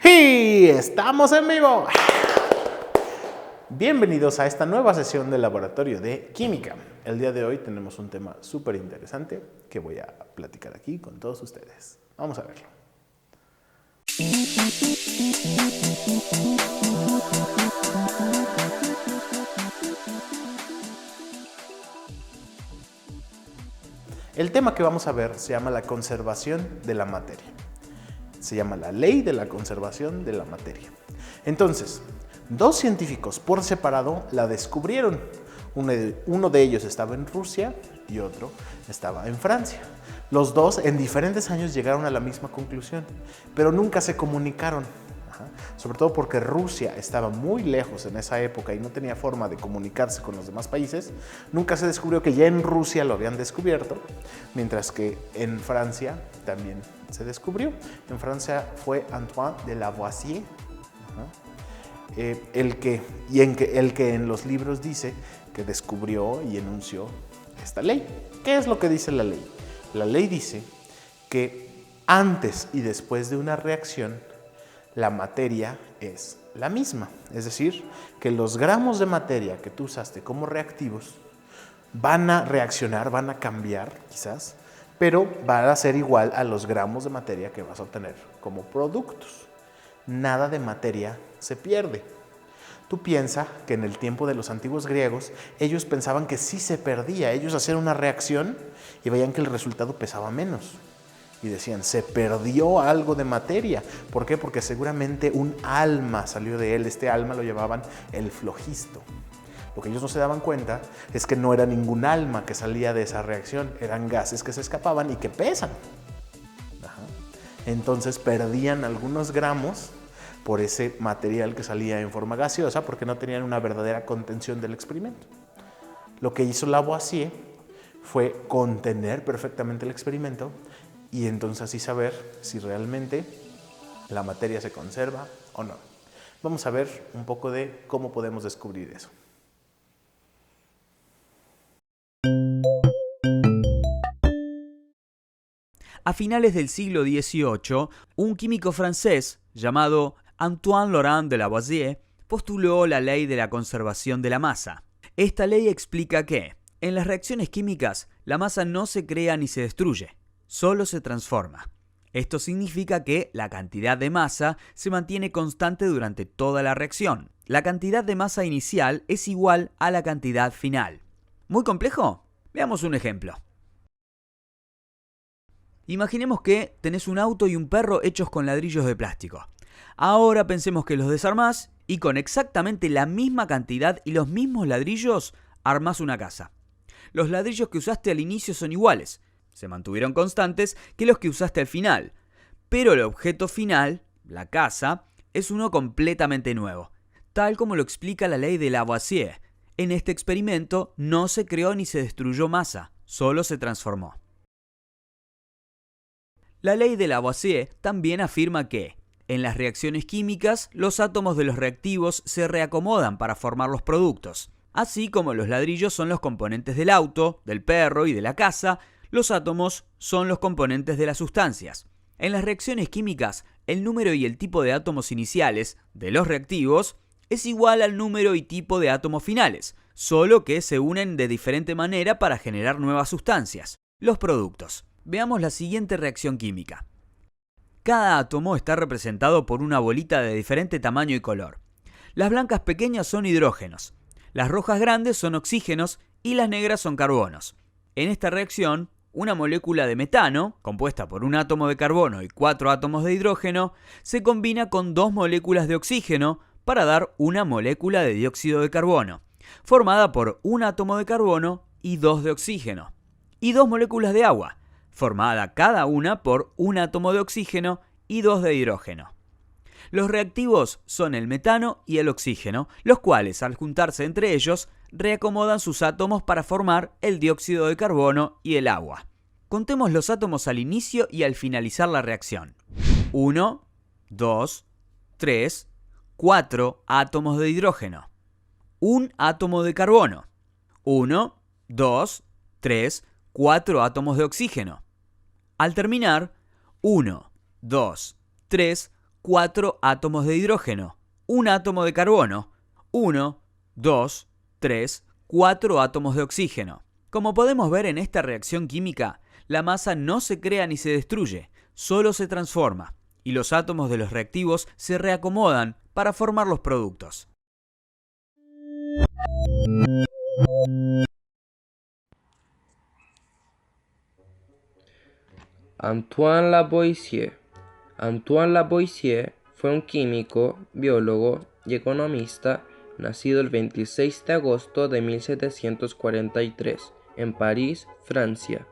¡Y estamos en vivo! Bienvenidos a esta nueva sesión del Laboratorio de Química. El día de hoy tenemos un tema súper interesante que voy a platicar aquí con todos ustedes. Vamos a verlo. El tema que vamos a ver se llama la conservación de la materia. Se llama la ley de la conservación de la materia. Entonces, dos científicos por separado la descubrieron. Uno de ellos estaba en Rusia y otro estaba en Francia. Los dos en diferentes años llegaron a la misma conclusión, pero nunca se comunicaron. Sobre todo porque Rusia estaba muy lejos en esa época y no tenía forma de comunicarse con los demás países. Nunca se descubrió que ya en Rusia lo habían descubierto, mientras que en Francia también se descubrió. En Francia fue Antoine de Lavoisier, el que en los libros dice que descubrió y enunció esta ley. ¿Qué es lo que dice la ley? La ley dice que antes y después de una reacción, la materia es la misma. Es decir, que los gramos de materia que tú usaste como reactivos van a reaccionar, van a cambiar quizás, pero van a ser igual a los gramos de materia que vas a obtener como productos. Nada de materia se pierde. Tú piensas que en el tiempo de los antiguos griegos, ellos pensaban que sí se perdía. Ellos hacían una reacción y veían que el resultado pesaba menos. Y decían, se perdió algo de materia. ¿Por qué? Porque seguramente un alma salió de él. Este alma lo llamaban el flogisto. Lo que ellos no se daban cuenta es que no era ningún alma que salía de esa reacción. Eran gases que se escapaban y que pesan. Entonces perdían algunos gramos por ese material que salía en forma gaseosa porque no tenían una verdadera contención del experimento. Lo que hizo Lavoisier fue contener perfectamente el experimento y entonces así saber si realmente la materia se conserva o no. Vamos a ver un poco de cómo podemos descubrir eso. A finales del siglo XVIII, un químico francés llamado Antoine Laurent de Lavoisier postuló la ley de la conservación de la masa. Esta ley explica que, en las reacciones químicas, la masa no se crea ni se destruye, solo se transforma. Esto significa que la cantidad de masa se mantiene constante durante toda la reacción. La cantidad de masa inicial es igual a la cantidad final. ¿Muy complejo? Veamos un ejemplo. Imaginemos que tenés un auto y un perro hechos con ladrillos de plástico. Ahora pensemos que los desarmás y con exactamente la misma cantidad y los mismos ladrillos armás una casa. Los ladrillos que usaste al inicio son iguales, se mantuvieron constantes que los que usaste al final, pero el objeto final, la casa, es uno completamente nuevo, tal como lo explica la ley de Lavoisier. En este experimento no se creó ni se destruyó masa, solo se transformó. La ley de Lavoisier también afirma que, en las reacciones químicas, los átomos de los reactivos se reacomodan para formar los productos. Así como los ladrillos son los componentes del auto, del perro y de la casa, los átomos son los componentes de las sustancias. En las reacciones químicas, el número y el tipo de átomos iniciales de los reactivos es igual al número y tipo de átomos finales, solo que se unen de diferente manera para generar nuevas sustancias, los productos. Veamos la siguiente reacción química. Cada átomo está representado por una bolita de diferente tamaño y color. Las blancas pequeñas son hidrógenos, las rojas grandes son oxígenos y las negras son carbonos. En esta reacción, una molécula de metano, compuesta por un átomo de carbono y 4 átomos de hidrógeno, se combina con 2 moléculas de oxígeno para dar una molécula de dióxido de carbono, formada por un átomo de carbono y 2 de oxígeno, y 2 moléculas de agua, formada cada una por un átomo de oxígeno y 2 de hidrógeno. Los reactivos son el metano y el oxígeno, los cuales al juntarse entre ellos reacomodan sus átomos para formar el dióxido de carbono y el agua. Contemos los átomos al inicio y al finalizar la reacción. 1, 2, 3, 4 átomos de hidrógeno. Un átomo de carbono. 1, 2, 3, 4 átomos de oxígeno. Al terminar, 1, 2, 3, 4 átomos de hidrógeno, un átomo de carbono, 1, 2, 3, 4 átomos de oxígeno. Como podemos ver en esta reacción química, la masa no se crea ni se destruye, solo se transforma, y los átomos de los reactivos se reacomodan para formar los productos. Antoine Lavoisier. Antoine Lavoisier fue un químico, biólogo y economista nacido el 26 de agosto de 1743 en París, Francia.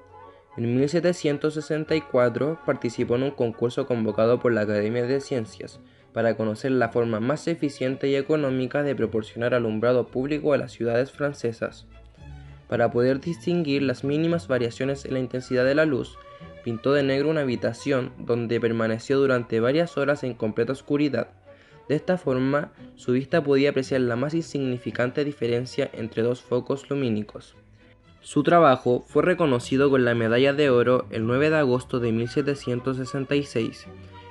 En 1764 participó en un concurso convocado por la Academia de Ciencias para conocer la forma más eficiente y económica de proporcionar alumbrado público a las ciudades francesas. Para poder distinguir las mínimas variaciones en la intensidad de la luz, pintó de negro una habitación donde permaneció durante varias horas en completa oscuridad. De esta forma, su vista podía apreciar la más insignificante diferencia entre dos focos lumínicos. Su trabajo fue reconocido con la medalla de oro el 9 de agosto de 1766.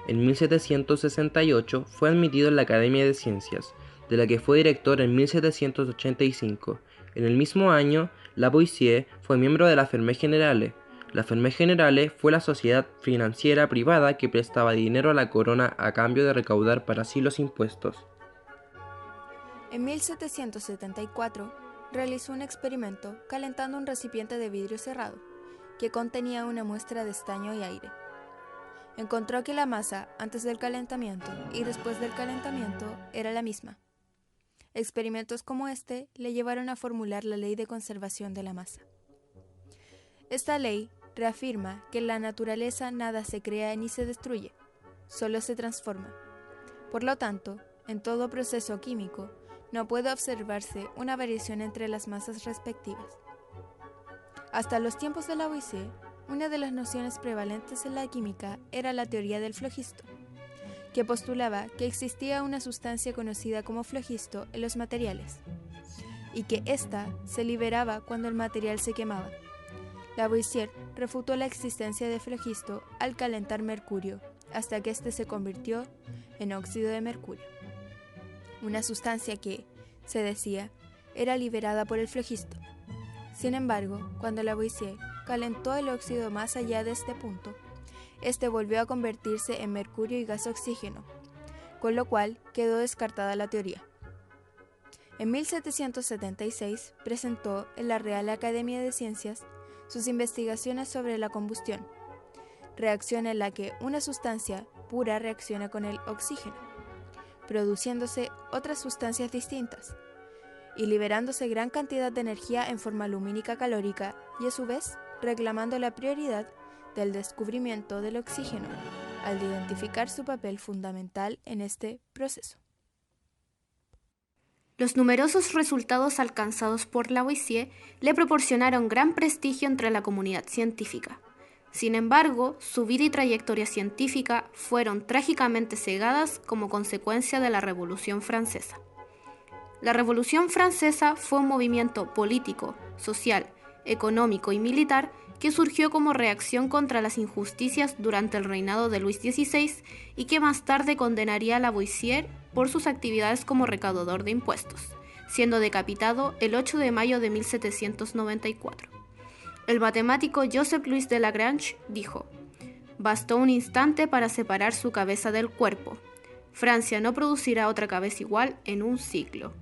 En 1768 fue admitido en la Academia de Ciencias, de la que fue director en 1785. En el mismo año, Lavoisier fue miembro de la Ferme Generale. La Ferme Generale fue la sociedad financiera privada que prestaba dinero a la corona a cambio de recaudar para sí los impuestos. En 1774, realizó un experimento calentando un recipiente de vidrio cerrado, que contenía una muestra de estaño y aire. Encontró que la masa antes del calentamiento y después del calentamiento era la misma. Experimentos como este le llevaron a formular la ley de conservación de la masa. Esta ley reafirma que en la naturaleza nada se crea ni se destruye, solo se transforma. Por lo tanto, en todo proceso químico, no puede observarse una variación entre las masas respectivas. Hasta los tiempos de Lavoisier, una de las nociones prevalentes en la química era la teoría del flogisto, que postulaba que existía una sustancia conocida como flogisto en los materiales, y que ésta se liberaba cuando el material se quemaba. Lavoisier refutó la existencia de flogisto al calentar mercurio, hasta que éste se convirtió en óxido de mercurio, una sustancia que, se decía, era liberada por el flogisto. Sin embargo, cuando Lavoisier calentó el óxido más allá de este punto, este volvió a convertirse en mercurio y gas oxígeno, con lo cual quedó descartada la teoría. En 1776 presentó en la Real Academia de Ciencias sus investigaciones sobre la combustión, reacción en la que una sustancia pura reacciona con el oxígeno, produciéndose otras sustancias distintas y liberándose gran cantidad de energía en forma lumínica calórica y a su vez reclamando la prioridad del descubrimiento del oxígeno al identificar su papel fundamental en este proceso. Los numerosos resultados alcanzados por Lavoisier le proporcionaron gran prestigio entre la comunidad científica. Sin embargo, su vida y trayectoria científica fueron trágicamente cegadas como consecuencia de la Revolución Francesa. La Revolución Francesa fue un movimiento político, social, económico y militar que surgió como reacción contra las injusticias durante el reinado de Luis XVI y que más tarde condenaría a Lavoisier por sus actividades como recaudador de impuestos, siendo decapitado el 8 de mayo de 1794. El matemático Joseph-Louis de Lagrange dijo: «Bastó un instante para separar su cabeza del cuerpo. Francia no producirá otra cabeza igual en un siglo».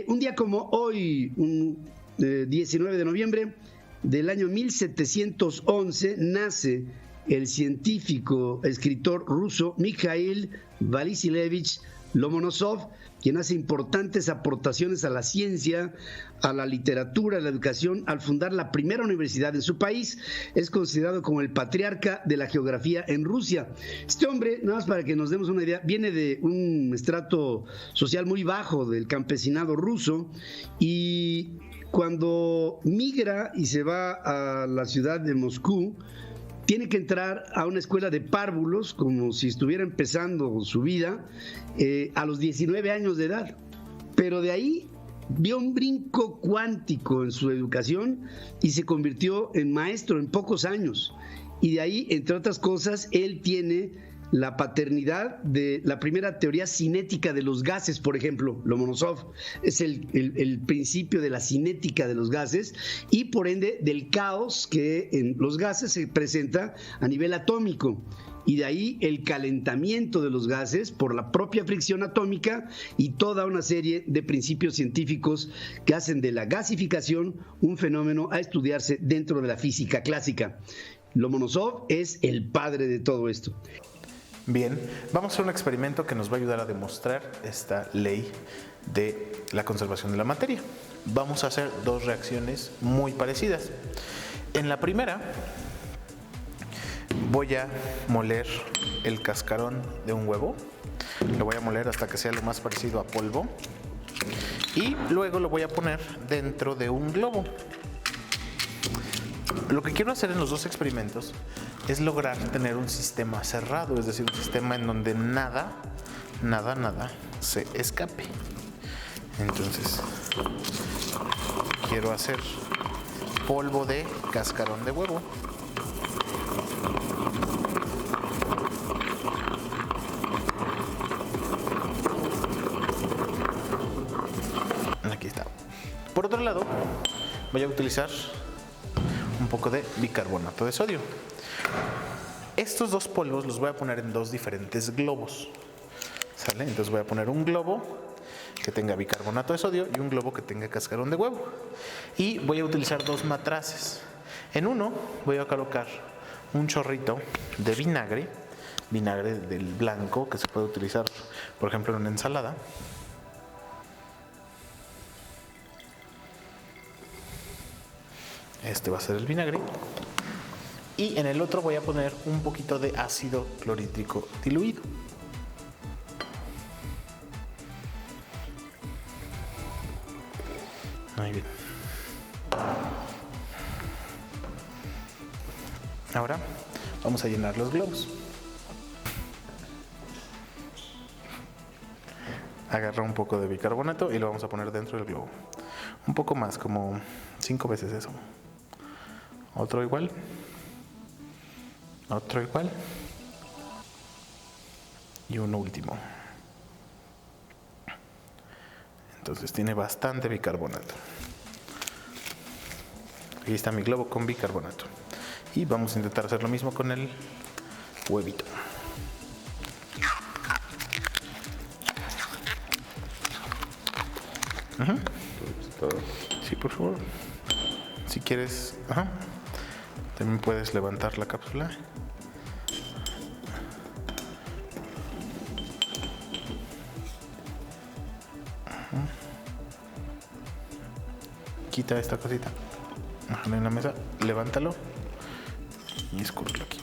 Un día como hoy, 19 de noviembre del año 1711, nace el científico, escritor ruso Mikhail Vasilyevich Lomonosov, quien hace importantes aportaciones a la ciencia, a la literatura, a la educación, al fundar la primera universidad en su país. Es considerado como el patriarca de la geografía en Rusia. Este hombre, nada más para que nos demos una idea, viene de un estrato social muy bajo del campesinado ruso, y cuando migra y se va a la ciudad de Moscú, tiene que entrar a una escuela de párvulos como si estuviera empezando su vida a los 19 años de edad. pero de ahí dio un brinco cuántico en su educación y se convirtió en maestro en pocos años. Y de ahí, entre otras cosas, él tiene la paternidad de la primera teoría cinética de los gases, por ejemplo. Lomonosov es el principio de la cinética de los gases y por ende del caos que en los gases se presenta a nivel atómico. Y de ahí el calentamiento de los gases por la propia fricción atómica y toda una serie de principios científicos que hacen de la gasificación un fenómeno a estudiarse dentro de la física clásica. Lomonosov es el padre de todo esto. Bien, vamos a hacer un experimento que nos va a ayudar a demostrar esta ley de la conservación de la materia. Vamos a hacer dos reacciones muy parecidas. En la primera, voy a moler el cascarón de un huevo. Lo voy a moler hasta que sea lo más parecido a polvo. Y luego lo voy a poner dentro de un globo. Lo que quiero hacer en los dos experimentos es lograr tener un sistema cerrado, es decir, un sistema en donde nada se escape. Entonces, quiero hacer polvo de cascarón de huevo. Aquí está. Por otro lado, voy a utilizar un poco de bicarbonato de sodio. Estos dos polvos los voy a poner en dos diferentes globos. ¿Sale? Entonces voy a poner un globo que tenga bicarbonato de sodio y un globo que tenga cascarón de huevo. Y voy a utilizar dos matraces. En uno voy a colocar un chorrito de vinagre del blanco que se puede utilizar, por ejemplo, en una ensalada. Este va a ser el vinagre. Y en el otro voy a poner un poquito de ácido clorhídrico diluido. Muy bien. Ahora vamos a llenar los globos. Agarra un poco de bicarbonato y lo vamos a poner dentro del globo. Un poco más, como 5 veces eso. Otro igual. Otro igual. Y uno último. Entonces tiene bastante bicarbonato. Aquí está mi globo con bicarbonato. Y vamos a intentar hacer lo mismo con el huevito. Ajá. Sí, por favor. Si quieres, ajá. También puedes levantar la cápsula. Quita esta cosita. Déjalo en la mesa, levántalo y escúrrelo aquí.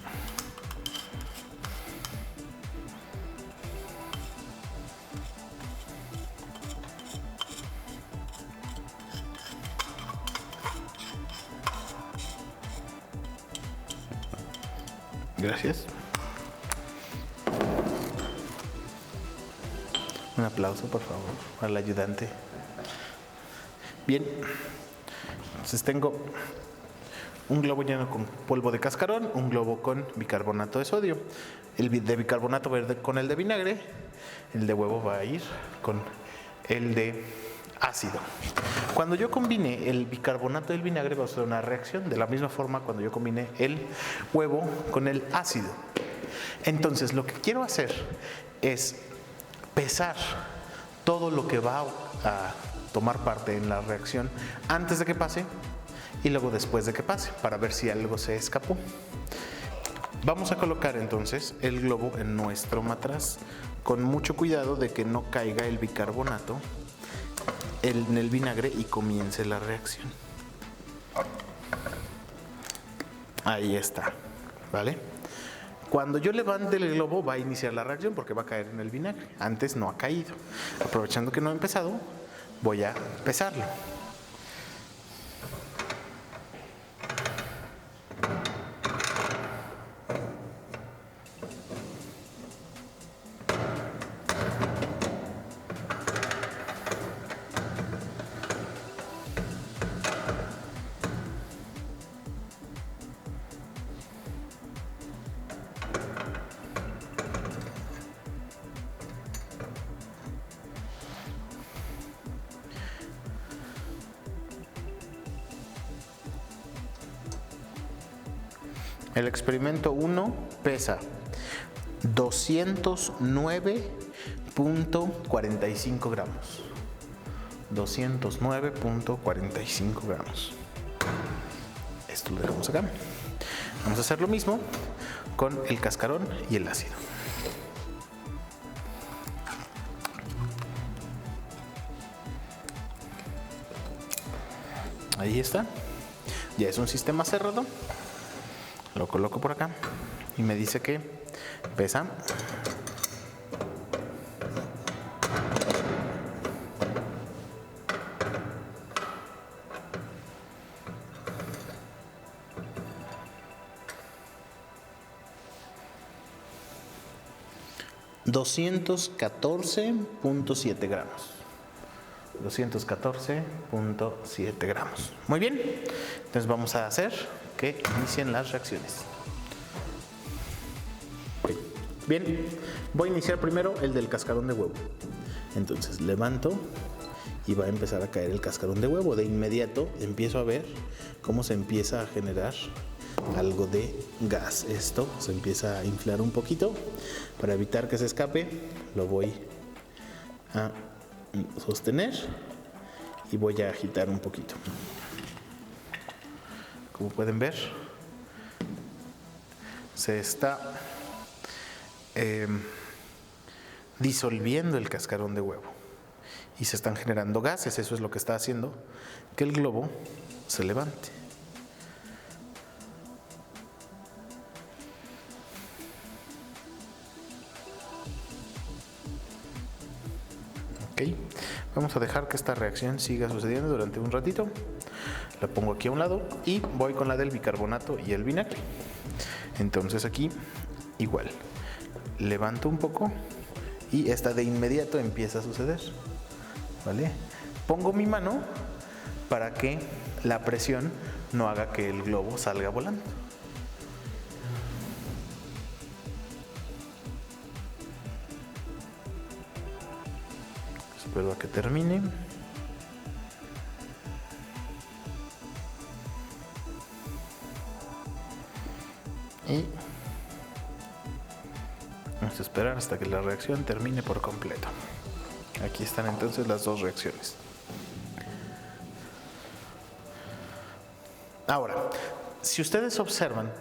Gracias. Un aplauso, por favor, al ayudante. Bien. Entonces tengo un globo lleno con polvo de cascarón, un globo con bicarbonato de sodio. El de bicarbonato va a ir con el de vinagre, el de huevo va a ir con el de ácido. Cuando yo combine el bicarbonato y el vinagre va a ser una reacción, de la misma forma cuando yo combine el huevo con el ácido. Entonces lo que quiero hacer es pesar todo lo que va a tomar parte en la reacción antes de que pase y luego después de que pase, para ver si algo se escapó. Vamos a colocar entonces el globo en nuestro matraz con mucho cuidado de que no caiga el bicarbonato en el vinagre y comience la reacción. Ahí está, ¿vale? Cuando yo levante el globo va a iniciar la reacción porque va a caer en el vinagre. Antes no ha caído. Aprovechando que no ha empezado, voy a pesarlo. El experimento 1 pesa 209.45 gramos. 209.45 gramos. Esto lo dejamos acá. Vamos a hacer lo mismo con el cascarón y el ácido. Ahí está. Ya es un sistema cerrado. Lo coloco por acá y me dice que pesa 214.7 gramos. 214.7 gramos. Muy bien. Entonces vamos a hacer que inicien las reacciones. Bien, voy a iniciar primero el del cascarón de huevo. Entonces levanto y va a empezar a caer el cascarón de huevo. De inmediato empiezo a ver cómo se empieza a generar algo de gas. Esto se empieza a inflar un poquito. Para evitar que se escape, lo voy a sostener y voy a agitar un poquito. Como pueden ver, se está disolviendo el cascarón de huevo y se están generando gases. Eso es lo que está haciendo que el globo se levante. Ok, vamos a dejar que esta reacción siga sucediendo durante un ratito. La pongo aquí a un lado y voy con la del bicarbonato y el vinagre. Entonces aquí igual levanto un poco y esta de inmediato empieza a suceder, ¿vale? Pongo mi mano para que la presión no haga que el globo salga volando. Espero a que termine. Y vamos a esperar hasta que la reacción termine por completo. Aquí están entonces las dos reacciones. Ahora, si ustedes observan,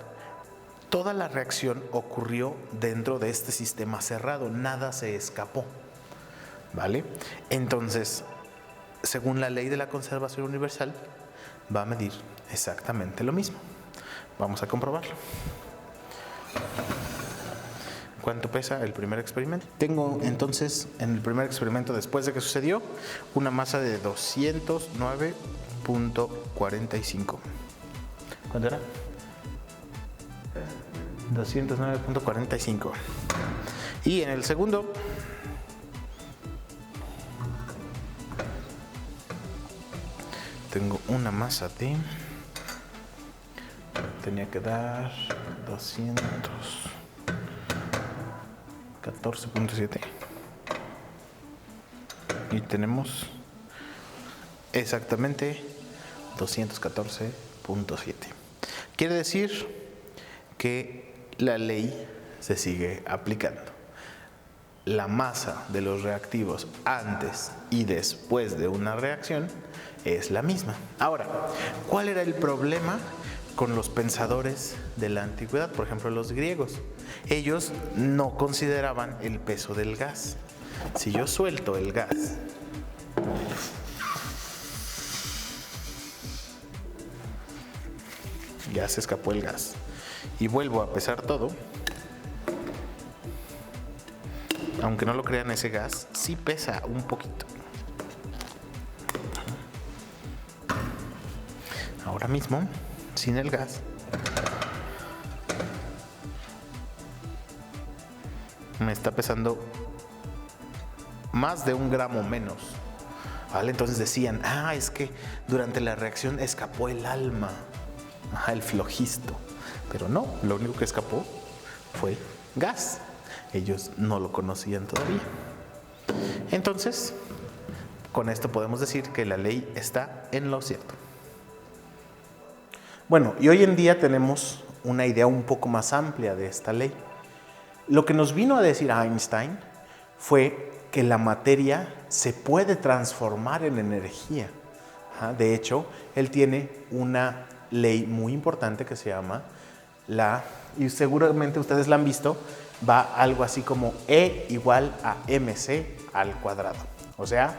toda la reacción ocurrió dentro de este sistema cerrado, nada se escapó, ¿vale? Entonces, según la ley de la conservación universal, va a medir exactamente lo mismo. Vamos a comprobarlo. ¿Cuánto pesa el primer experimento? Tengo entonces en el primer experimento, después de que sucedió, una masa de 209.45. ¿Cuánto era? 209.45. Y en el segundo tengo una masa de... tenía que dar 214.7 y tenemos exactamente 214.7. Quiere decir que la ley se sigue aplicando. La masa de los reactivos antes y después de una reacción es la misma. Ahora, ¿cuál era el problema con los pensadores de la antigüedad? Por ejemplo, los griegos. Ellos no consideraban el peso del gas. Si yo suelto el gas, ya se escapó el gas, y vuelvo a pesar todo, aunque no lo crean, ese gas sí pesa un poquito. Ahora mismo, sin el gas, me está pesando más de 1 gramo menos, ¿vale? Entonces decían, es que durante la reacción escapó el alma, el flojisto. Pero no, lo único que escapó fue gas. Ellos no lo conocían todavía. Entonces, con esto podemos decir que la ley está en lo cierto. Bueno, y hoy en día tenemos una idea un poco más amplia de esta ley. Lo que nos vino a decir Einstein fue que la materia se puede transformar en energía. De hecho, él tiene una ley muy importante que se llama y seguramente ustedes la han visto, va algo así como E igual a mc al cuadrado. O sea,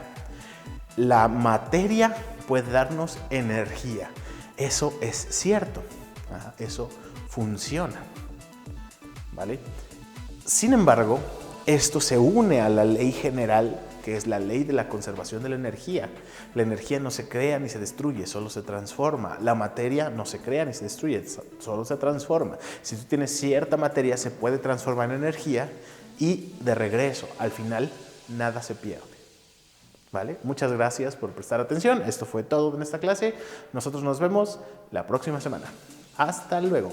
la materia puede darnos energía. Eso es cierto. Eso funciona. ¿Vale? Sin embargo, esto se une a la ley general, que es la ley de la conservación de la energía. La energía no se crea ni se destruye, solo se transforma. La materia no se crea ni se destruye, solo se transforma. Si tú tienes cierta materia, se puede transformar en energía y de regreso, al final, nada se pierde. ¿Vale? Muchas gracias por prestar atención. Esto fue todo en esta clase. Nosotros nos vemos la próxima semana. Hasta luego.